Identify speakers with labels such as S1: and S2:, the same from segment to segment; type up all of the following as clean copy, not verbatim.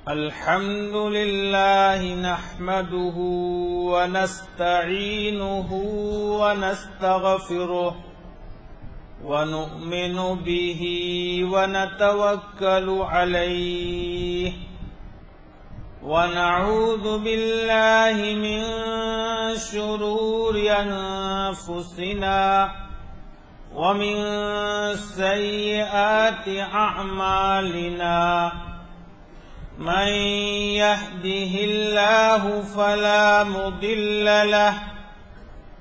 S1: الحمد لله نحمده ونستعينه ونستغفره ونؤمن به ونتوكل عليه ونعوذ بالله من شرور أنفسنا ومن سيئات أعمالنا من يهده الله فلا مضل له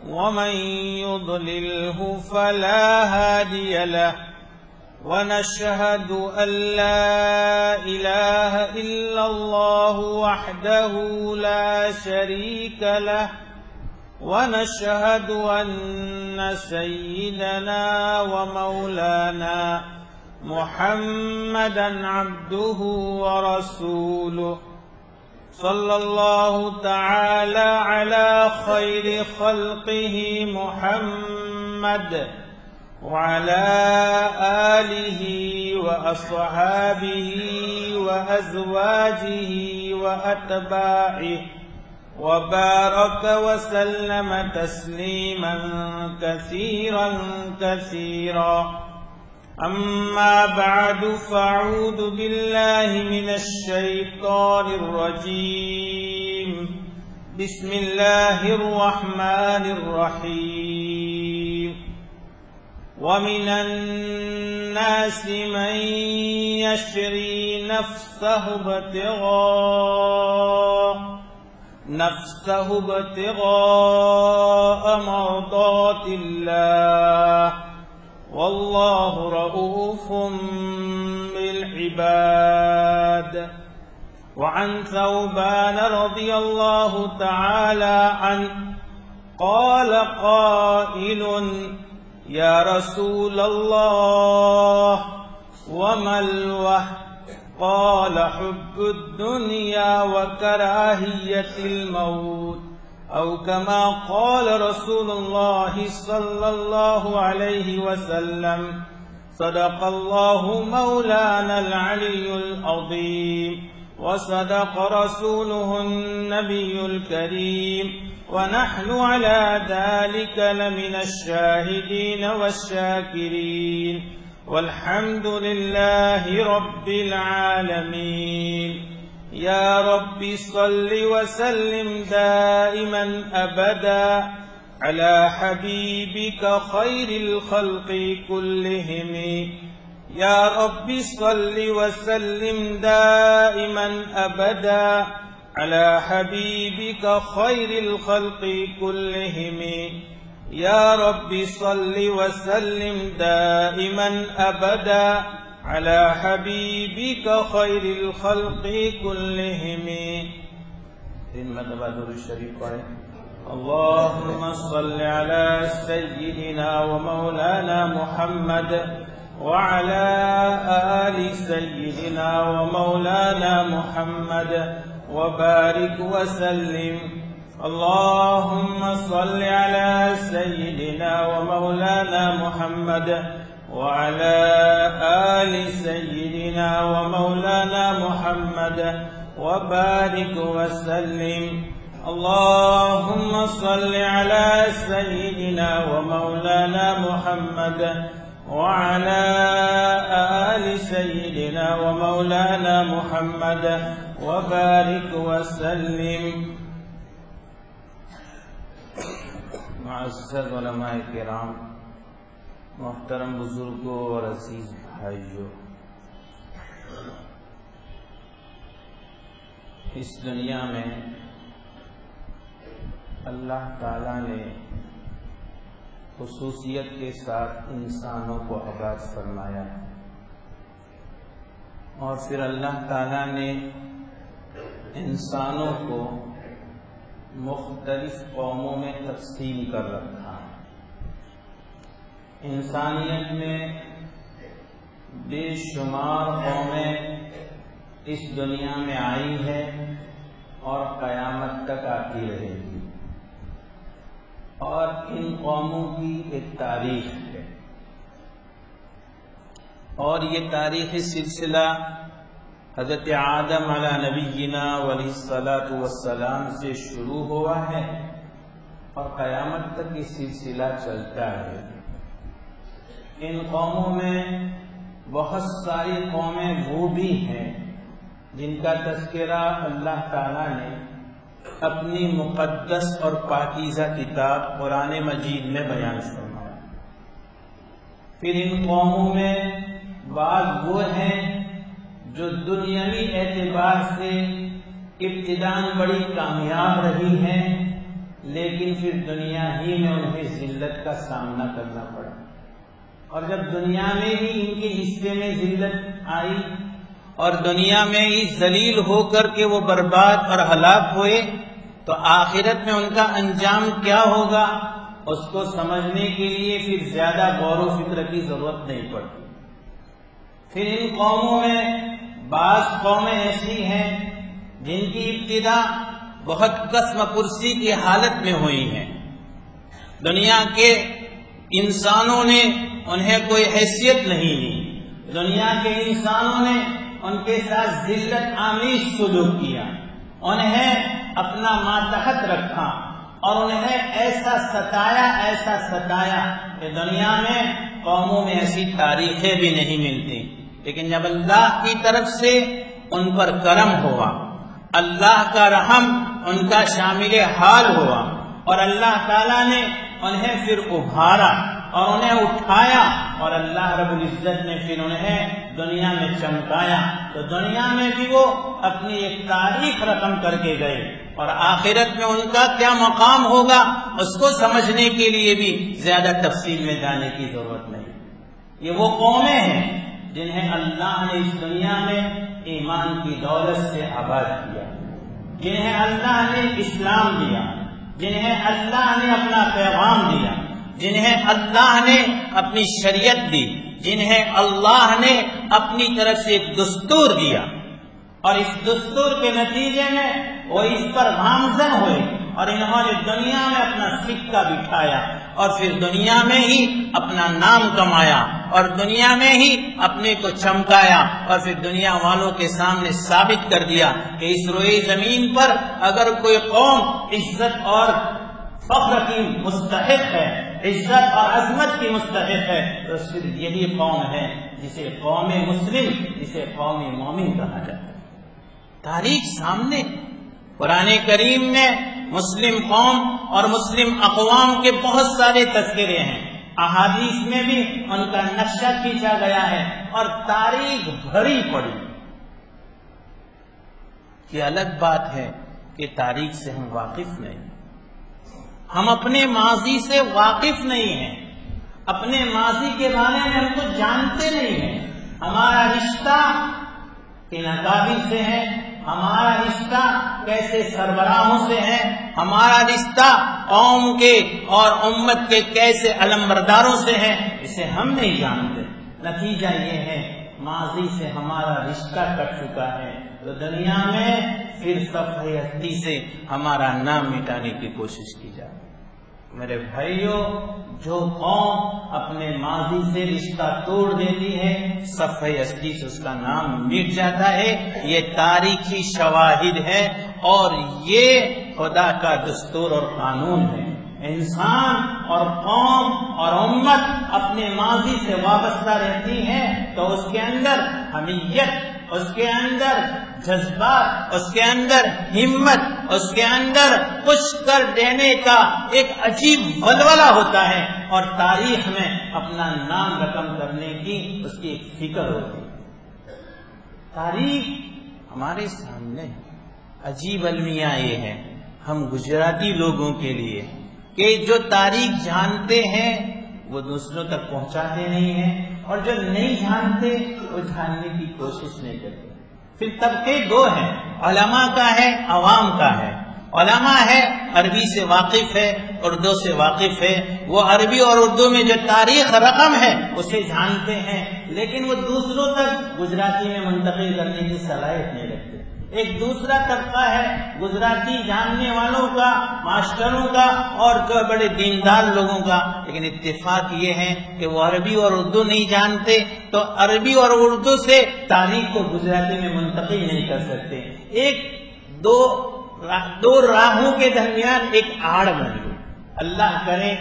S1: ومن يضلله فلا هادي له ونشهد أن لا إله إلا الله وحده لا شريك له ونشهد أن سيدنا ومولانا محمدا عبده ورسوله صلى الله تعالى على خير خلقه محمد وعلى آله وأصحابه وأزواجه وأتباعه وبارك وسلم تسليما كثيرا كثيرا. أما بعد فأعوذ بالله من الشيطان الرجيم. بسم الله الرحمن الرحيم. ومن الناس من يشري نفسه ابتغاء مرضات الله والله رؤوف بالعباد. وعن ثوبان رضي الله تعالى عنه قال قائل يا رسول الله وما الوهن؟ قال حب الدنيا وكراهية الموت، أو كما قال رسول الله صلى الله عليه وسلم. صدق الله مولانا العلي العظيم وصدق رسوله النبي الكريم ونحن على ذلك لمن الشاهدين والشاكرين والحمد لله رب العالمين. يا رب صل وسلم دائما أبدا على حبيبك خير الخلق كلهم. يا رب صل وسلم دائما أبدا على حبيبك خير الخلق كلهم. يا رب صل وسلم دائما أبدا على حبيبك خير الخلق كلهم. تین مرتبہ درود شریف پڑھیں. اللهم صل على سيدنا ومولانا محمد وعلى آل سيدنا ومولانا محمد وبارك وسلم. اللهم صل على سيدنا ومولانا محمد وعلى آل سيدنا ومولانا محمد وبارك وسلم. اللهم صل على سيدنا ومولانا محمد وعلى آل سيدنا ومولانا محمد وبارك وسلم. معزز علماء کرام، محترم بزرگوں اور عزیز بھائیوں، اس دنیا میں اللہ تعالیٰ نے خصوصیت کے ساتھ انسانوں کو آباد فرمایا ہے، اور پھر اللہ تعالیٰ نے انسانوں کو مختلف قوموں میں تقسیم کر رکھا ہے. انسانیت میں بے شمار قومیں اس دنیا میں آئی ہے اور قیامت تک آتی رہے گی، اور ان قوموں کی ایک تاریخ ہے، اور یہ تاریخی سلسلہ حضرت آدم علی نبینا علیہ الصلوۃ والسلام سے شروع ہوا ہے اور قیامت تک یہ سلسلہ چلتا ہے۔ ان قوموں میں بہت ساری قومیں وہ بھی ہیں جن کا تذکرہ اللہ تعالیٰ نے اپنی مقدس اور پاکیزہ کتاب قرآن مجید میں بیان فرمایا۔ پھر ان قوموں میں بعض وہ ہیں جو دنیاوی اعتبار سے ابتداءً بڑی کامیاب رہی ہیں، لیکن پھر دنیا ہی میں انہیں ذلت کا سامنا کرنا پڑا، اور جب دنیا میں ہی ان کے حصے میں ذلت آئی اور دنیا میں ہی ذلیل ہو کر کے وہ برباد اور ہلاک ہوئے، تو آخرت میں ان کا انجام کیا ہوگا اس کو سمجھنے کے لیے پھر زیادہ غور و فکر کی ضرورت نہیں پڑتی۔ پھر ان قوموں میں بعض قومیں ایسی ہیں جن کی ابتدا بہت قسم پرسی کی حالت میں ہوئی ہیں، دنیا کے انسانوں نے انہیں کوئی حیثیت نہیں دی، دنیا کے انسانوں نے ان کے ساتھ ذلت آمیز سلوک کیا، انہیں اپنا ماتحت رکھا اور انہیں ایسا ستایا کہ دنیا میں قوموں میں ایسی تاریخیں بھی نہیں ملتی۔ لیکن جب اللہ کی طرف سے ان پر کرم ہوا، اللہ کا رحم ان کا شامل حال ہوا، اور اللہ تعالیٰ نے انہیں پھر ابھارا اور انہیں اٹھایا، اور اللہ رب العزت نے پھر انہیں دنیا میں چمکایا، تو دنیا میں بھی وہ اپنی ایک تاریخ رقم کر کے گئے، اور آخرت میں ان کا کیا مقام ہوگا اس کو سمجھنے کے لیے بھی زیادہ تفصیل میں جانے کی ضرورت نہیں۔ یہ وہ قومیں ہیں جنہیں اللہ نے اس دنیا میں ایمان کی دولت سے آباد کیا، جنہیں اللہ نے اسلام دیا، جنہیں اللہ نے اپنا پیغام دیا، جنہیں اللہ نے اپنی شریعت دی، جنہیں اللہ نے اپنی طرف سے ایک دستور دیا، اور اس دستور کے نتیجے میں وہ اس پر گامزن ہوئے اور انہوں نے دنیا میں اپنا سکہ بٹھایا، اور پھر دنیا میں ہی اپنا نام کمایا، اور دنیا میں ہی اپنے کو چمکایا، اور پھر دنیا والوں کے سامنے ثابت کر دیا کہ اس روئے زمین پر اگر کوئی قوم عزت اور فخر کی مستحق ہے، عزت اور عظمت کی مستحق ہے، تو صرف یہی قوم ہے جسے قوم مسلم، جسے قوم مومن کہا جاتا ہے۔ تاریخ سامنے، قرآن کریم میں مسلم قوم اور مسلم اقوام کے بہت سارے تذکرے ہیں، احادیث میں بھی ان کا نقشہ کھینچا گیا ہے، اور تاریخ بھری پڑی۔ یہ الگ بات ہے کہ تاریخ سے ہم واقف نہیں، ہم اپنے ماضی سے واقف نہیں ہیں، اپنے ماضی کے بارے میں ہم کچھ جانتے نہیں ہیں، ہمارا رشتہ کن اکابر سے ہے، ہمارا رشتہ کیسے سربراہوں سے ہے، ہمارا رشتہ قوم کے اور امت کے کیسے علمبرداروں سے ہے، اسے ہم نہیں جانتے۔ نتیجہ یہ ہے ماضی سے ہمارا رشتہ کٹ چکا ہے، تو دنیا میں پھر صفحہ ہستی سے ہمارا نام مٹانے کی کوشش کی جائے۔ میرے بھائیوں، جو قوم اپنے ماضی سے رشتہ توڑ دیتی ہے، صفحہ ہستی سے اس کا نام مٹ جاتا ہے، یہ تاریخی شواہد ہے، اور یہ خدا کا دستور اور قانون ہے۔ انسان اور قوم اور امت اپنے ماضی سے وابستہ رہتی ہے تو اس کے اندر حمیت، اس کے اندر جذبات، اس کے اندر ہمت، اس کے اندر کچھ کر دینے کا ایک عجیب ولولہ ہوتا ہے، اور تاریخ میں اپنا نام رقم کرنے کی اس کی ایک فکر ہوتی ہے۔ تاریخ ہمارے سامنے عجیب المیہ یہ ہے ہم گجراتی لوگوں کے لیے کہ جو تاریخ جانتے ہیں وہ دوسروں تک پہنچاتے نہیں ہیں، اور جو نہیں جانتے وہ جاننے کی کوشش نہیں کرتے۔ پھر طبقے دو ہیں، علماء کا ہے، عوام کا ہے۔ علماء ہے، عربی سے واقف ہے، اردو سے واقف ہے، وہ عربی اور اردو میں جو تاریخ رقم ہے اسے جانتے ہیں، لیکن وہ دوسروں تک گجراتی میں منتقل کرنے کی صلاحیت نہیں رکھتے۔ ایک دوسرا طبقہ ہے گجراتی جاننے والوں کا، ماسٹروں کا اور جو بڑے دیندار لوگوں کا، لیکن اتفاق یہ ہے کہ وہ عربی اور اردو نہیں جانتے، تو عربی اور اردو سے تاریخ کو گجراتی میں منتقل نہیں کر سکتے۔ ایک دو راہوں کے درمیان ایک آڑ بن گئی۔ اللہ کرے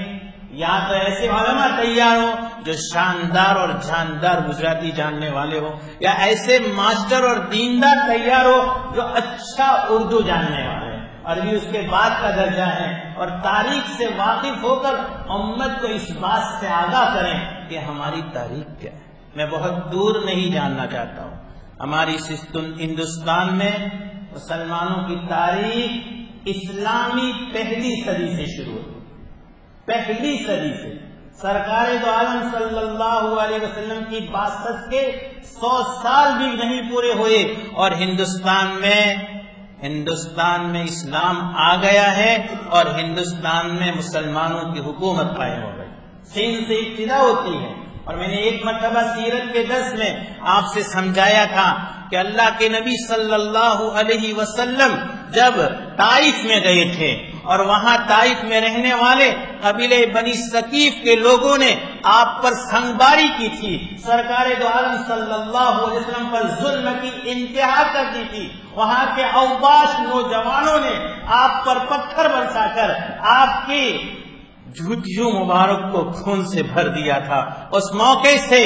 S1: یا تو ایسے علماء تیار ہو جو شاندار اور جاندار گجراتی جاننے والے ہو، یا ایسے ماسٹر اور دیندار تیار ہو جو اچھا اردو جاننے والے ہیں، عربی اس کے بعد کا درجہ ہے، اور تاریخ سے واقف ہو کر امت کو اس بات سے آگاہ کریں کہ ہماری تاریخ کیا ہے۔ میں بہت دور نہیں جاننا چاہتا ہوں، ہماری ہندوستان میں مسلمانوں کی تاریخ اسلامی پہلی صدی سے شروع ہوئی، پہلی صدی سے۔ سرکار دو عالم صلی اللہ علیہ وسلم کی بعثت کے 100 سال بھی نہیں پورے ہوئے اور ہندوستان میں اسلام آ گیا ہے اور ہندوستان میں مسلمانوں کی حکومت قائم ہو گئی۔ سین سے ابتدا ہوتی ہے، اور میں نے ایک مرتبہ سیرت کے درس میں آپ سے سمجھایا تھا کہ اللہ کے نبی صلی اللہ علیہ وسلم جب طائف میں گئے تھے اور وہاں طائف میں رہنے والے قبیلے بنی ثقیف کے لوگوں نے آپ پر سنگباری کی تھی، سرکار دو عالم صلی اللہ علیہ وسلم پر ظلم کی انتہا کر دی تھی، وہاں کے اوباش نوجوانوں نے آپ پر پتھر برسا کر آپ کی جھوٹیوں مبارک کو خون سے بھر دیا تھا۔ اس موقع سے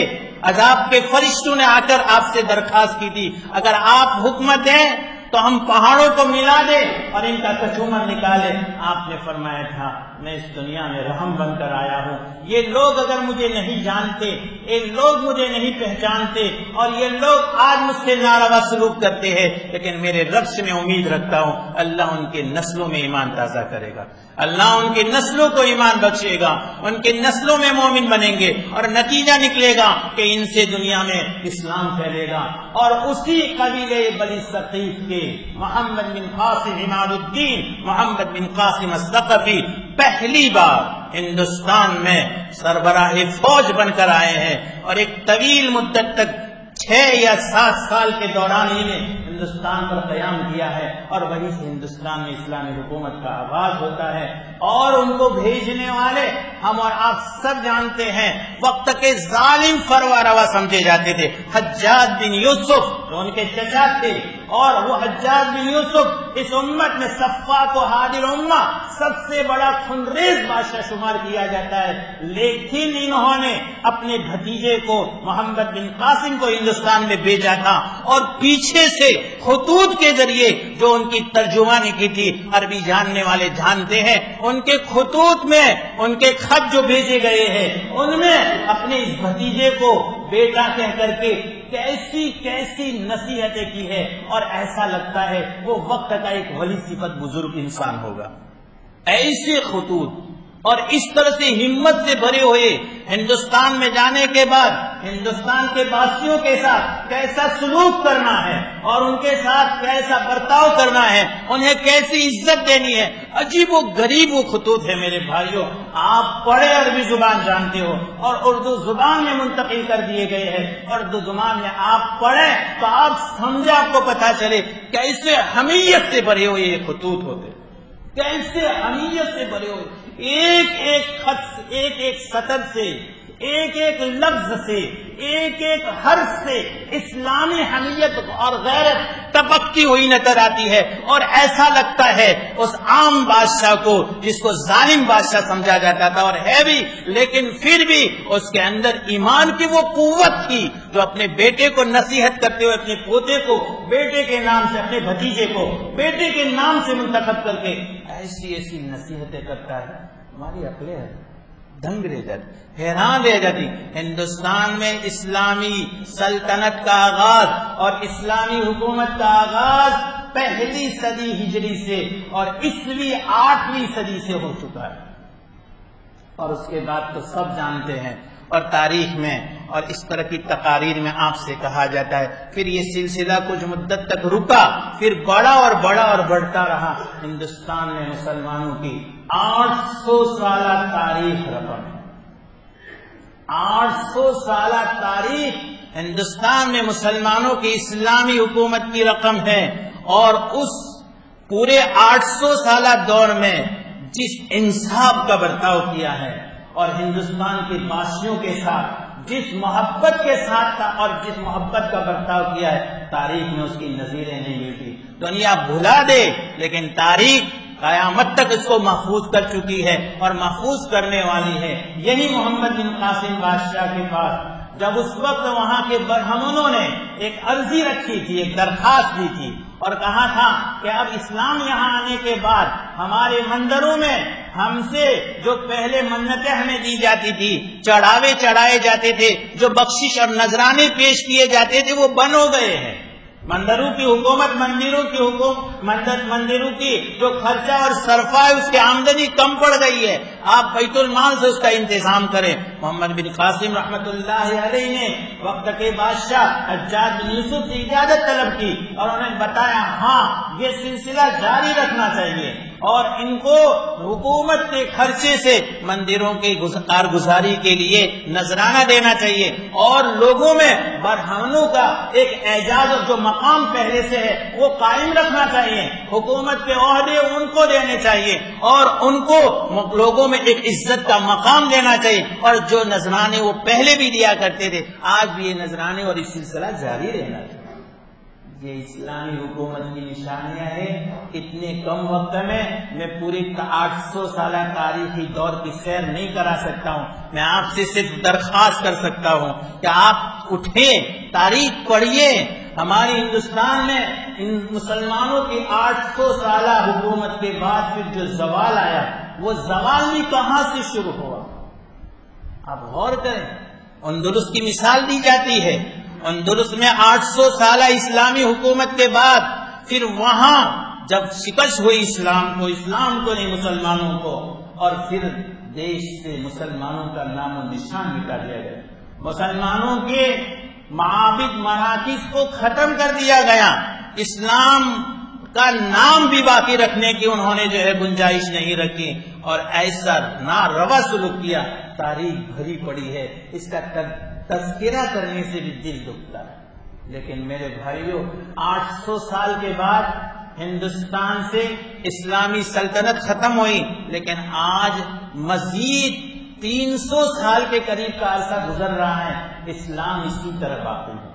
S1: عذاب کے فرشتوں نے آ کر آپ سے درخواست کی تھی، اگر آپ حکم دیں تو ہم پہاڑوں کو ملا دیں اور ان کا کچومر نکالے۔ آپ نے فرمایا تھا میں اس دنیا میں رحم بن کر آیا ہوں، یہ لوگ اگر مجھے نہیں جانتے، یہ لوگ مجھے نہیں پہچانتے اور یہ لوگ آج مجھ سے ناروا سلوک کرتے ہیں، لیکن میرے رب سے میں امید رکھتا ہوں اللہ ان کے نسلوں میں ایمان تازہ کرے گا، اللہ ان کی نسلوں کو ایمان بخشے گا، ان کی نسلوں میں مومن بنیں گے اور نتیجہ نکلے گا کہ ان سے دنیا میں اسلام پھیلے گا۔ اور اسی قبیلے بنی ثقیف کے محمد بن قاسم عماد الدین محمد بن قاسم الثقفی پہلی بار ہندوستان میں سربراہ فوج بن کر آئے ہیں، اور ایک طویل مدت تک 6 یا 7 سال کے دوران ہی نے ہندوستان پر قیام کیا ہے، اور وہیں سے ہندوستان میں اسلامی حکومت کا آغاز ہوتا ہے۔ اور ان کو بھیجنے والے ہم اور آپ سب جانتے ہیں، وقت کے ظالم فروا روا سمجھے جاتے تھے، حجاج بن یوسف جو ان کے چچا تھے، اور وہ حجاج بن یوسف اس امت میں صفاق و حاضر امہ سب سے بڑا خونریز بادشاہ شمار کیا جاتا ہے، لیکن انہوں نے اپنے بھتیجے کو محمد بن قاسم کو ہندوستان میں بھیجا تھا، اور پیچھے سے خطوط کے ذریعے جو ان کی ترجمانی کی تھی، عربی جاننے والے جانتے ہیں، ان کے خطوط میں ان کے خط جو بھیجے گئے ہیں ان میں اپنے اس بھتیجے کو بیٹا کہہ کر کے کیسی کیسی نصیحتیں کی ہے، اور ایسا لگتا ہے وہ وقت کا ایک ولی صفت بزرگ انسان ہوگا۔ ایسے خطوط اور اس طرح سے ہمت سے بھرے ہوئے ہندوستان میں جانے کے بعد ہندوستان کے باسیوں کے ساتھ کیسا سلوک کرنا ہے اور ان کے ساتھ کیسا برتاؤ کرنا ہے، انہیں کیسی عزت دینی ہے، عجیب و غریب وہ خطوط ہے میرے بھائیوں۔ آپ پڑھے عربی زبان جانتے ہو اور اردو زبان میں منتقل کر دیے گئے ہیں، اردو زبان میں آپ پڑھیں تو آپ سمجھے، آپ کو پتہ چلے کیسے حمیت سے بھرے ہوئے یہ خطوط ہوتے، کیسے حمیت سے بھرے ہوئے، ایک ایک خط سے، ایک ایک سطر سے، ایک ایک لفظ سے، ایک ایک حرف سے اسلامی حمیت اور غیرت تبکتی ہوئی نظر آتی ہے، اور ایسا لگتا ہے اس عام بادشاہ کو جس کو ظالم بادشاہ سمجھا جاتا تھا اور ہے بھی، لیکن پھر بھی اس کے اندر ایمان کی وہ قوت تھی جو اپنے بیٹے کو نصیحت کرتے ہوئے اپنے پوتے کو بیٹے کے نام سے، اپنے بھتیجے کو بیٹے کے نام سے منتخب کر کے ایسی ایسی نصیحتیں کرتا ہے، ہماری عقلیں دنگ رہ جاتی، حیران رہ جاتی۔ ہندوستان میں اسلامی سلطنت کا آغاز اور اسلامی حکومت کا آغاز پہلی صدی ہجری سے اور 8ویں صدی سے ہو چکا ہے، اور اس کے بعد تو سب جانتے ہیں، اور تاریخ میں اور اس طرح کی تقاریر میں آپ سے کہا جاتا ہے پھر یہ سلسلہ کچھ مدت تک رکا، پھر بڑا اور بڑا اور بڑھتا رہا۔ ہندوستان میں مسلمانوں کی 800 سالہ تاریخ رقم ہے، 800 سالہ تاریخ ہندوستان میں مسلمانوں کی اسلامی حکومت کی رقم ہے، اور اس پورے 800 سالہ دور میں جس انصاف کا برتاؤ کیا ہے اور ہندوستان کے باشیوں کے ساتھ جس محبت کے ساتھ تھا اور جس محبت کا برتاؤ کیا ہے، تاریخ میں اس کی نظیریں نہیں ملتی. دنیا بھلا دے لیکن تاریخ قیامت تک اس کو محفوظ کر چکی ہے اور محفوظ کرنے والی ہے. یہی محمد بن قاسم بادشاہ کے پاس جب اس وقت وہاں کے برہمنوں نے ایک عرضی رکھی تھی، ایک درخواست دی تھی اور کہا تھا کہ اب اسلام یہاں آنے کے بعد ہمارے مندروں میں ہم سے جو پہلے منتیں ہمیں دی جاتی تھی، چڑھاوے چڑھائے جاتے تھے، جو بخشش اور نذرانے پیش کیے جاتے تھے، وہ بند ہو گئے ہیں. مندروں کی حکومت، مندروں کی جو خرچہ اور صرفہ ہے اس کی آمدنی کم پڑ گئی ہے، آپ بیت المال سے اس کا انتظام کریں. محمد بن قاسم رحمت اللہ علیہ نے وقت کے بادشاہ حجاج بن یوسف سے اجازت طلب کی اور انہیں بتایا ہاں یہ سلسلہ جاری رکھنا چاہیے اور ان کو حکومت کے خرچے سے مندروں کی کارگزاری کے لیے نذرانہ دینا چاہیے اور لوگوں میں برہمنوں کا ایک اعزاز اور جو مقام پہلے سے ہے وہ قائم رکھنا چاہیے. حکومت کے عہدے ان کو دینے چاہیے اور ان کو لوگوں میں ایک عزت کا مقام دینا چاہیے اور جو نذرانے وہ پہلے بھی دیا کرتے تھے آج بھی یہ نذرانے اور یہ سلسلہ جاری رہنا چاہیے. یہ اسلامی حکومت کی نشانیاں ہیں. اتنے کم وقت میں پوری 800 سالہ تاریخی دور کی سیر نہیں کرا سکتا ہوں. میں آپ سے صرف درخواست کر سکتا ہوں کہ آپ اٹھیں، تاریخ پڑھیے. ہماری ہندوستان میں ان مسلمانوں کی 800 سالہ حکومت کے بعد پھر جو زوال آیا وہ زوال بھی کہاں سے شروع ہوا؟ آپ غور کریں. اندلس کی مثال دی جاتی ہے. اندلس میں 800 سالہ اسلامی حکومت کے بعد پھر وہاں جب شکست ہوئی اسلام کو نہیں مسلمانوں کو، اور پھر دیش سے مسلمانوں کا نام و نشان مٹا دیا گیا. مسلمانوں کے معابد مراکز کو ختم کر دیا گیا. اسلام کا نام بھی باقی رکھنے کی انہوں نے جو ہے گنجائش نہیں رکھی اور ایسا ناروا سلوک کیا. تاریخ بھری پڑی ہے، اس کا تذکرہ کرنے سے بھی دل دکھتا ہے. لیکن میرے بھائیوں، 800 سال کے بعد ہندوستان سے اسلامی سلطنت ختم ہوئی، لیکن آج مزید 300 سال کے قریب کا عرصہ گزر رہا ہے. اسلام اسی طرح باقی ہے،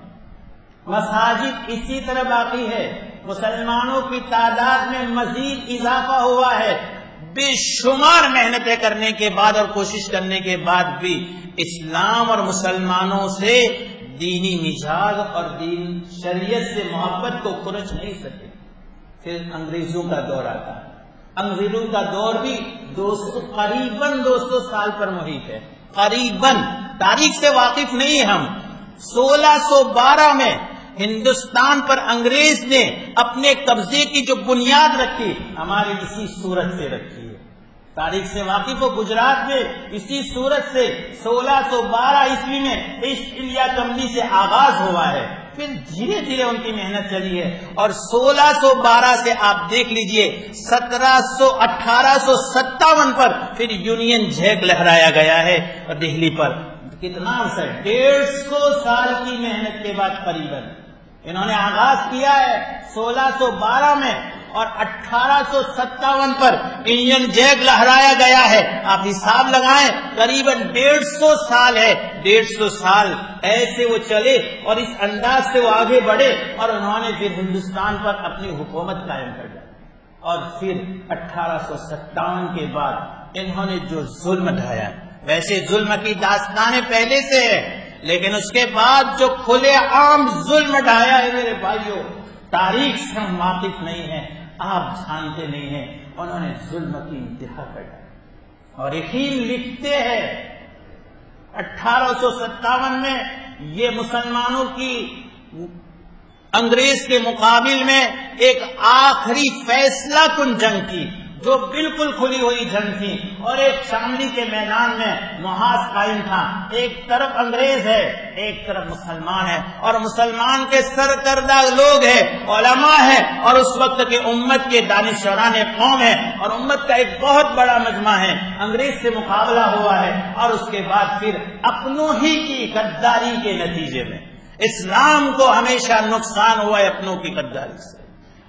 S1: مساجد اسی طرح باقی ہے، مسلمانوں کی تعداد میں مزید اضافہ ہوا ہے. بے شمار محنتیں کرنے کے بعد اور کوشش کرنے کے بعد بھی اسلام اور مسلمانوں سے دینی مزاج اور دین شریعت سے محبت کو کھرچ نہیں سکے. پھر انگریزوں کا دور آتا ہے. انگریزوں کا دور بھی قریباً 200 سال پر محیط ہے. قریباً، تاریخ سے واقف نہیں ہم. 1612 میں ہندوستان پر انگریز نے اپنے قبضے کی جو بنیاد رکھی ہماری اسی صورت سے رکھی ہے. تاریخ سے واقف ہو، گجرات میں اسی صورت سے 1612 عیسوی میں ایسٹ انڈیا کمپنی سے آغاز ہوا ہے. پھر دھیرے دھیرے ان کی محنت چلی ہے اور 1612 سے آپ دیکھ لیجئے 1857 پر پھر یونین جیک لہرایا گیا ہے اور دہلی پر. کتنا عرصہ؟ 150 سال کی محنت کے بعد قریباً انہوں نے آغاز کیا ہے 1612 میں اور 1857 پر یونین جیک لہرایا گیا ہے. آپ حساب لگائیں، قریباً 150 سال ہے. 150 سال ایسے وہ چلے اور اس انداز سے وہ آگے بڑھے اور انہوں نے پھر ہندوستان پر اپنی حکومت قائم کر دی. اور پھر 1857 کے بعد انہوں نے جو ظلم ڈھایا، ویسے ظلم کی داستانیں پہلے سے ہے لیکن اس کے بعد جو کھلے عام ظلم ڈھایا ہے میرے بھائیوں، تاریخ سے ہم واقف نہیں ہیں، آپ جانتے نہیں ہیں. انہوں نے ظلم کی انتہا کر ڈالی اور یقین لکھتے ہیں 1857 میں یہ مسلمانوں کی انگریز کے مقابل میں ایک آخری فیصلہ کن جنگ کی جو بالکل کھلی ہوئی جنگ تھی اور ایک شاملی کے میدان میں محاذ قائم تھا. ایک طرف انگریز ہے، ایک طرف مسلمان ہے اور مسلمان کے سرکردہ لوگ ہیں، علماء ہیں اور اس وقت کے امت کے دانشوران قوم ہیں اور امت کا ایک بہت بڑا مجمع ہے. انگریز سے مقابلہ ہوا ہے اور اس کے بعد پھر اپنوں ہی کی غداری کے نتیجے میں اسلام کو ہمیشہ نقصان ہوا ہے اپنوں کی غداری سے.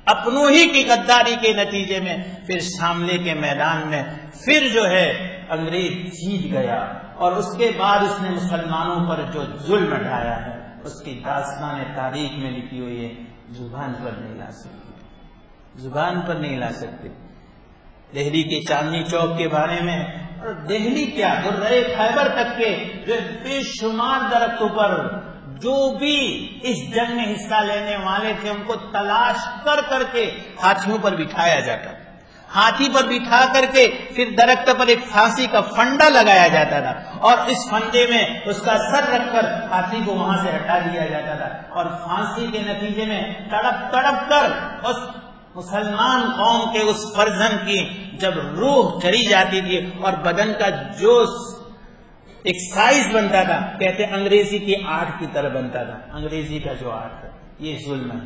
S1: اپنوں ہی کی غداری کے نتیجے میں پھر شاملے کے میدان میں پھر جو ہے انگریز جیت گیا، اور اس کے بعد اس نے مسلمانوں پر جو ظلم ڈھایا ہے اس کی داستان تاریخ میں لکھی ہوئی ہے، زبان پر نہیں لا سکتے، زبان پر نہیں لا سکتے۔ دہلی کے چاندنی چوک کے بارے میں، اور دہلی کیا درے خیبر تک کے جو بے شمار درختوں پر جو بھی اس جنگ میں حصہ لینے والے تھے ان کو تلاش کر کر کے ہاتھیوں پر بٹھایا جاتا، ہاتھی پر بٹھا کر کے پھر درخت پر ایک پھانسی کا فنڈا لگایا جاتا تھا، اور اس فنڈے میں اس کا سر رکھ کر ہاتھی کو وہاں سے ہٹا دیا جاتا تھا، اور پھانسی کے نتیجے میں تڑپ تڑپ کر اس مسلمان قوم کے اس فرزند کی جب روح چلی جاتی تھی اور بدن کا جو ایک سائز بنتا تھا، کہتے انگریزی کی آٹھ کی طرح بنتا تھا، انگریزی کا جو آٹھ ہے یہ ظلم ہے۔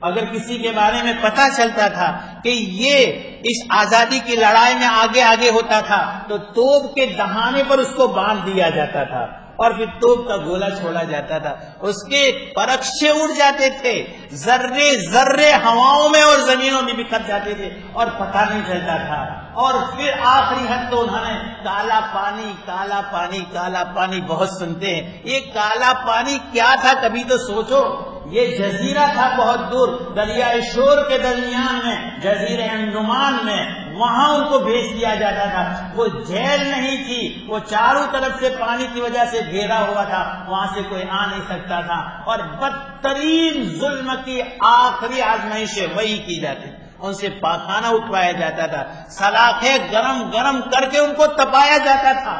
S1: اگر کسی کے بارے میں پتا چلتا تھا کہ یہ اس آزادی کی لڑائی میں آگے آگے ہوتا تھا تو توپ کے دہانے پر اس کو باندھ دیا جاتا تھا اور پھر توپ کا گولا چھوڑا جاتا تھا، اس کے پرخشے اڑ جاتے تھے، ذرے ذرے ہواؤں میں اور زمینوں میں بکھر جاتے تھے اور پتہ نہیں چلتا تھا، اور پھر آخری حد تو انہوں نے کالا پانی کالا پانی کالا پانی بہت سنتے ہیں، یہ کالا پانی کیا تھا کبھی تو سوچو۔ یہ جزیرہ تھا بہت دور دریائے شور کے درمیان میں، جزیرے انڈمان میں، وہاں ان کو بھیج دیا جاتا تھا۔ وہ جیل نہیں تھی، وہ چاروں طرف سے پانی کی وجہ سے گھیرا ہوا تھا، وہاں سے کوئی آ نہیں سکتا تھا، اور بدترین ظلم کی آخری آزمائشیں وہی کی جاتی، ان سے پاخانہ اٹھوایا جاتا تھا، سلاخیں گرم گرم کر کے ان کو تپایا جاتا تھا۔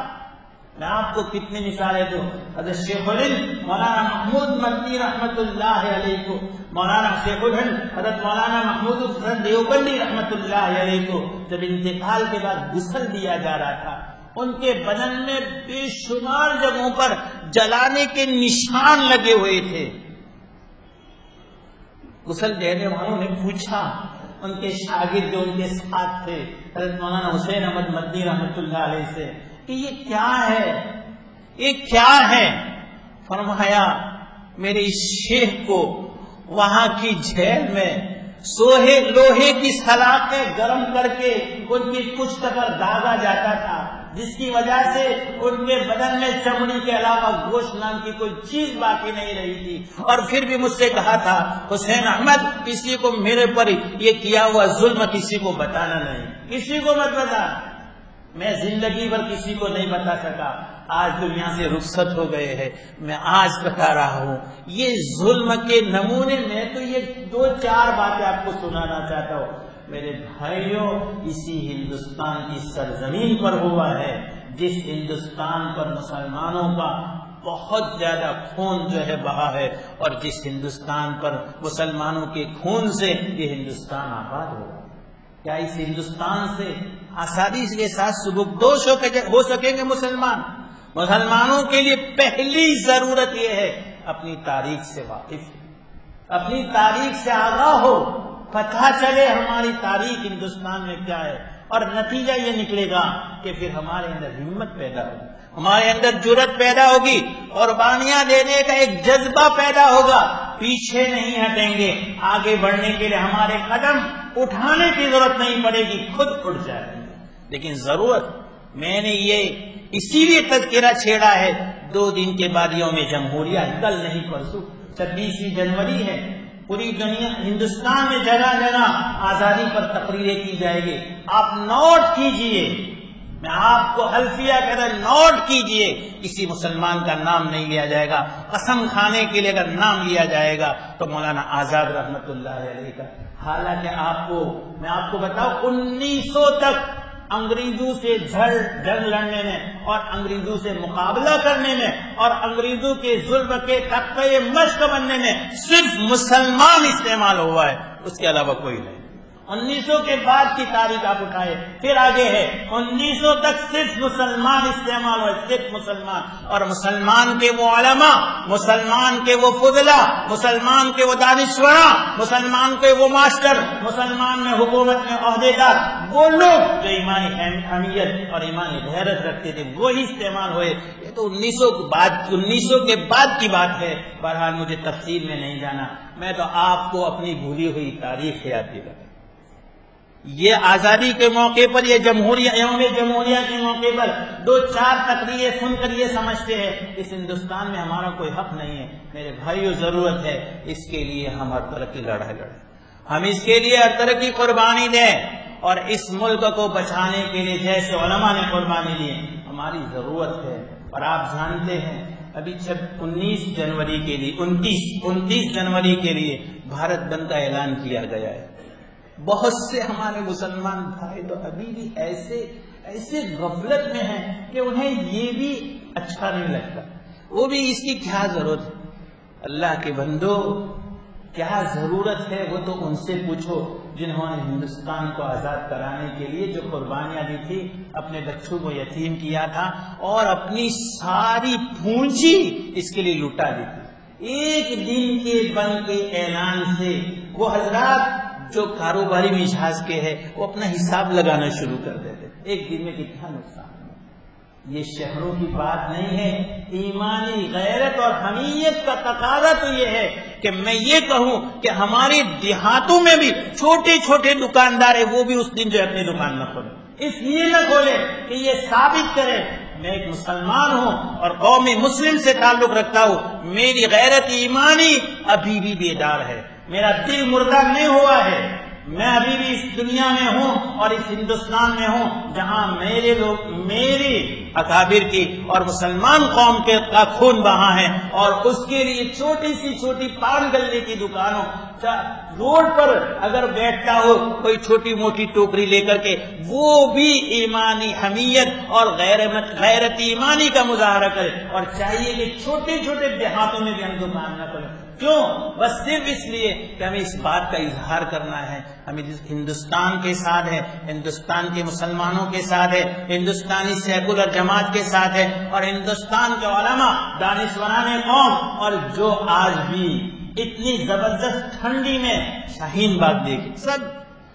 S1: میں آپ کو کتنی مثالیں دوں، حضرت شیخ الہند مولانا محمود مدنی رحمت اللہ علیہ کو، مولانا شیخ الہند حضرت مولانا محمود حسن دیوبندی رحمت اللہ علیہ کو جب انتقال کے بعد غسل دیا جا رہا تھا، ان کے بدن میں بے شمار جگہوں پر جلانے کے نشان لگے ہوئے تھے۔ غسل دینے والوں نے پوچھا ان کے شاگرد جو ان کے ساتھ تھے حضرت مولانا حسین احمد مدنی رحمت اللہ علیہ سے کہ یہ کیا ہے، یہ کیا ہے؟ فرمایا میرے اس شیخ کو وہاں کی جیل میں لوہے کی سلاخیں گرم کر کے ان کی پشت پر داغا جاتا تھا، جس کی وجہ سے ان کے بدن میں چمڑی کے علاوہ گوشت نام کی کوئی چیز باقی نہیں رہی تھی، اور پھر بھی مجھ سے کہا تھا حسین احمد کسی کو میرے پر یہ کیا ہوا ظلم کسی کو بتانا نہیں، کسی کو مت بتا۔ میں زندگی بھر کسی کو نہیں بتا سکا، آج دنیا سے رخصت ہو گئے ہیں، میں آج بتا رہا ہوں۔ یہ ظلم کے نمونے میں تو یہ 2-4 باتیں آپ کو سنانا چاہتا ہوں میرے بھائیوں، اسی ہندوستان کی سرزمین پر ہوا ہے، جس ہندوستان پر مسلمانوں کا بہت زیادہ خون جو ہے بہا ہے، اور جس ہندوستان پر مسلمانوں کے خون سے یہ ہندوستان آباد ہوگا۔ کیا اس ہندوستان سے آسانی کے ساتھ سبکدوش ہو سکیں گے مسلمان؟ مسلمانوں کے لیے پہلی ضرورت یہ ہے اپنی تاریخ سے واقف، اپنی تاریخ سے آگاہ ہو، پتہ چلے ہماری تاریخ ہندوستان میں کیا ہے، اور نتیجہ یہ نکلے گا کہ پھر ہمارے اندر ہمت پیدا ہوگی، ہمارے اندر جرأت پیدا ہوگی، قربانیاں دینے کا ایک جذبہ پیدا ہوگا، پیچھے نہیں ہٹیں گے، آگے بڑھنے کے لیے ہمارے قدم اٹھانے کی ضرورت نہیں پڑے گی، خود اٹھ جائیں گے۔ لیکن ضرورت، میں نے یہ اسی لیے تذکرہ چھیڑا ہے، 2 دن کے بعد یوم جمہوریہ، کل نہیں پرسوں 26 جنوری ہے، پوری دنیا ہندوستان میں جگہ جگہ آزادی پر تقریریں کی جائے گی۔ آپ نوٹ کیجئے، میں آپ کو حلفیہ کہتا ہوں، نوٹ کیجئے، کسی مسلمان کا نام نہیں لیا جائے گا، قسم کھانے کے لیے اگر نام لیا جائے گا تو مولانا آزاد رحمت اللہ علیہ کا۔ حالانکہ میں آپ کو بتاؤں 1900 تک انگریزوں سے جنگ لڑنے میں اور انگریزوں سے مقابلہ کرنے میں اور انگریزوں کے ظلم کے تختۂ مشق بننے میں صرف مسلمان استعمال ہوا ہے، اس کے علاوہ کوئی نہیں۔ 1900 کے بعد کی تاریخ آپ اٹھائے، پھر آگے ہے 1900 تک صرف مسلمان استعمال ہوئے، صرف مسلمان، اور مسلمان کے وہ علماء، مسلمان کے وہ فضلاء، مسلمان کے وہ دانشوراں، مسلمان کے وہ ماسٹر، مسلمان میں حکومت میں عہدیدار، وہ لوگ جو ایمانی حمیت اور ایمانی غیرت رکھتے تھے وہی استعمال ہوئے۔ یہ تو 1900 کے بعد کی بات ہے۔ بہرحال مجھے تفصیل میں نہیں جانا، میں تو آپ کو اپنی بھولی ہوئی تاریخ یاد دلا۔ یہ آزادی کے موقع پر، یہ یوم جمہوریہ کے موقع پر 2-4 تقریریں سن کر یہ سمجھتے ہیں اس ہندوستان میں ہمارا کوئی حق نہیں ہے۔ میرے بھائیو، ضرورت ہے اس کے لیے ہم ہر طرح کی لڑائی لڑیں، ہم اس کے لیے ہر طرح کی قربانی دیں، اور اس ملک کو بچانے کے لیے جیسے علماء نے قربانی دی ہماری ضرورت ہے۔ اور آپ جانتے ہیں ابھی 29 جنوری کے لیے 29 جنوری کے لیے بھارت بند کا اعلان کیا گیا ہے۔ بہت سے ہمارے مسلمان بھائی تو ابھی بھی ایسے غفلت میں ہیں کہ انہیں یہ بھی اچھا نہیں لگتا، وہ بھی اس کی کیا ضرورت ہے؟ اللہ کے بندو، کیا ضرورت ہے وہ تو ان سے پوچھو جنہوں نے ہندوستان کو آزاد کرانے کے لیے جو قربانیاں دی تھی، اپنے بچوں کو یتیم کیا تھا اور اپنی ساری پونجی اس کے لیے لوٹا دی تھی۔ ایک دن کے بند کے اعلان سے وہ حضرات جو کاروباری مزاج کے ہیں وہ اپنا حساب لگانا شروع کر دیتے، ایک دن میں کتنا نقصان۔ یہ شہروں کی بات نہیں ہے، ایمانی غیرت اور حمیت کا تقاضا تو یہ ہے کہ میں یہ کہوں کہ ہمارے دیہاتوں میں بھی چھوٹے چھوٹے دکاندار ہیں، وہ بھی اس دن جو ہے اپنی دکان نہ کھولیں، اس لیے نہ کھولیں کہ یہ ثابت کرے میں ایک مسلمان ہوں اور قوم مسلم سے تعلق رکھتا ہوں، میری غیرت ایمانی ابھی بھی بیدار ہے، میرا دل مردہ نہیں ہوا ہے، میں ابھی بھی اس دنیا میں ہوں اور اس ہندوستان میں ہوں جہاں میرے لوگ، میری اکابر کی اور مسلمان قوم کے کا خون بہا ہے، اور اس کے لیے چھوٹی سی چھوٹی پان گلے کی دکانوں، روڈ پر اگر بیٹھتا ہو کوئی چھوٹی موٹی ٹوکری لے کر کے، وہ بھی ایمانی حمیت اور غیرت ایمانی کا مظاہرہ کرے، اور چاہیے کہ چھوٹے چھوٹے دیہاتوں میں بھی ہم دکان نہ کریں۔ کیوں؟ بس صرف اس لیے کہ ہمیں اس بات کا اظہار کرنا ہے، ہمیں ہندوستان کے ساتھ ہے، ہندوستان کے مسلمانوں کے ساتھ ہے، ہندوستانی سیکولر جماعت کے ساتھ ہے، اور ہندوستان کے علماء، دانشوران قوم، اور جو آج بھی اتنی زبردست ٹھنڈی میں شاہین باغ دیکھے، سب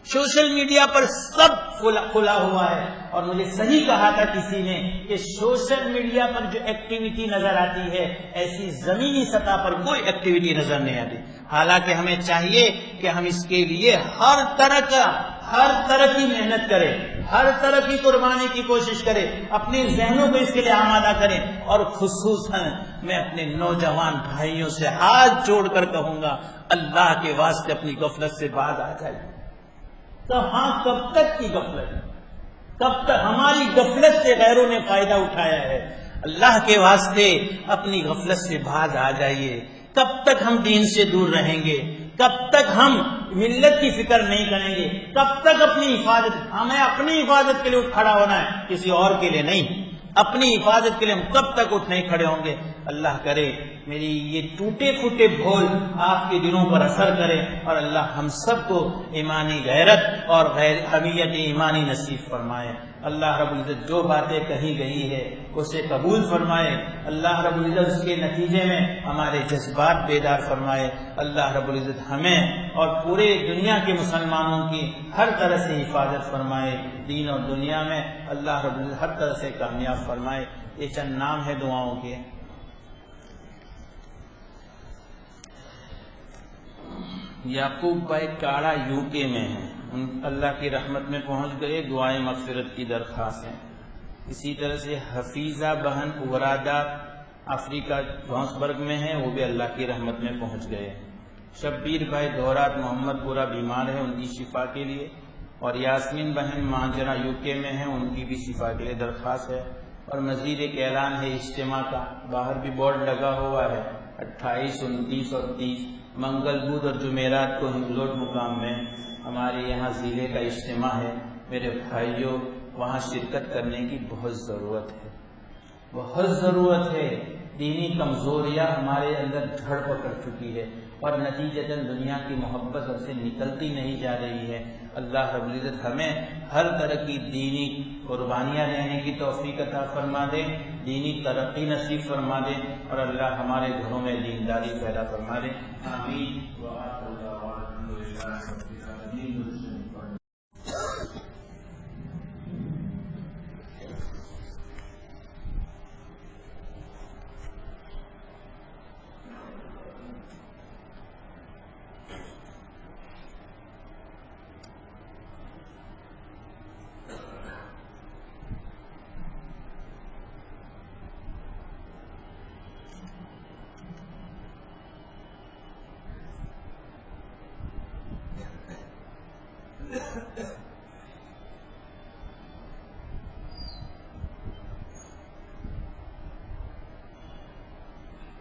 S1: سوشل میڈیا پر سب کھلا ہوا ہے۔ اور مجھے صحیح کہا تھا کسی نے کہ سوشل میڈیا پر جو ایکٹیویٹی نظر آتی ہے ایسی زمینی سطح پر کوئی ایکٹیویٹی نظر نہیں آتی، حالانکہ ہمیں چاہیے کہ ہم اس کے لیے ہر طرح کی محنت کریں، ہر طرح کی قربانی کی کوشش کریں، اپنے ذہنوں کو اس کے لیے آمادہ کریں، اور خصوصاً میں اپنے نوجوان بھائیوں سے ہاتھ جوڑ کر کہوں گا اللہ کے واسطے اپنی غفلت سے باز آ جائے۔ تو ہاں، کب تک کی غفلت؟ کب تک ہماری غفلت سے غیروں نے فائدہ اٹھایا ہے؟ اللہ کے واسطے اپنی غفلت سے باز آ جائیے۔ کب تک ہم دین سے دور رہیں گے؟ کب تک ہم ملت کی فکر نہیں کریں گے؟ کب تک اپنی حفاظت، ہمیں اپنی حفاظت کے لیے کھڑا ہونا ہے، کسی اور کے لیے نہیں۔ اپنی حفاظت کے لیے ہم کب تک اٹھ نہیں کھڑے ہوں گے؟ اللہ کرے میری یہ ٹوٹے پھوٹے بھول آپ کے دلوں پر اثر کرے، اور اللہ ہم سب کو ایمانی غیرت اور حمیت ایمانی نصیب فرمائے۔ اللہ رب العزت جو باتیں کہی گئی ہے اسے قبول فرمائے، اللہ رب العزت اس کے نتیجے میں ہمارے جذبات بیدار فرمائے، اللہ رب العزت ہمیں اور پورے دنیا کے مسلمانوں کی ہر طرح سے حفاظت فرمائے، دین اور دنیا میں اللہ رب العزت ہر طرح سے کامیاب فرمائے۔ یہ چند نام ہے دعاؤں کے۔ یعقوب بھائی کاڑا یو کے میں ہیں، اللہ کی رحمت میں پہنچ گئے، دعائیں مغفرت کی درخواست ہے۔ اسی طرح سے حفیظہ بہن اورادہ افریقہ جوہانسبرگ میں ہیں، وہ بھی اللہ کی رحمت میں پہنچ گئے۔ شبیر بھائی دورات محمد پورہ بیمار ہیں، ان کی شفا کے لیے، اور یاسمین بہن مانجرا یو کے میں ہیں، ان کی بھی شفا کے لیے درخواست ہے۔ اور مزید ایک اعلان ہے اجتماع کا، باہر بھی بورڈ لگا ہوا ہے، 28، 29 اور 30 منگل، بدھ اور جمعرات کو ہنگلوٹ مقام میں ہمارے یہاں ضلع کا اجتماع ہے۔ میرے بھائیوں، وہاں شرکت کرنے کی بہت ضرورت ہے، بہت ضرورت ہے۔ دینی کمزوریاں ہمارے اندر دھڑ پکڑ چکی ہے، اور نتیجتاً دنیا کی محبت ہم سے نکلتی نہیں جا رہی ہے۔ اللہ رب العزت ہمیں ہر طرح کی دینی قربانیاں دینے کی توفیق عطا فرما دے، دینی ترقی نصیب فرما دے، اور اللہ ہمارے گھروں میں دینداری پیدا فرما دے۔ آمین۔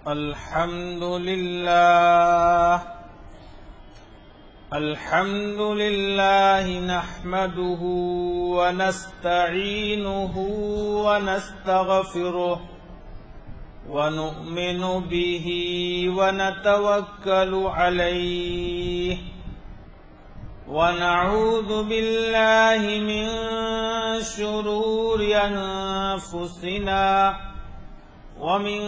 S1: الحمد لله نحمده ونستعينه ونستغفره ونؤمن به ونتوكل عليه ونعوذ بالله من شرور أنفسنا ومن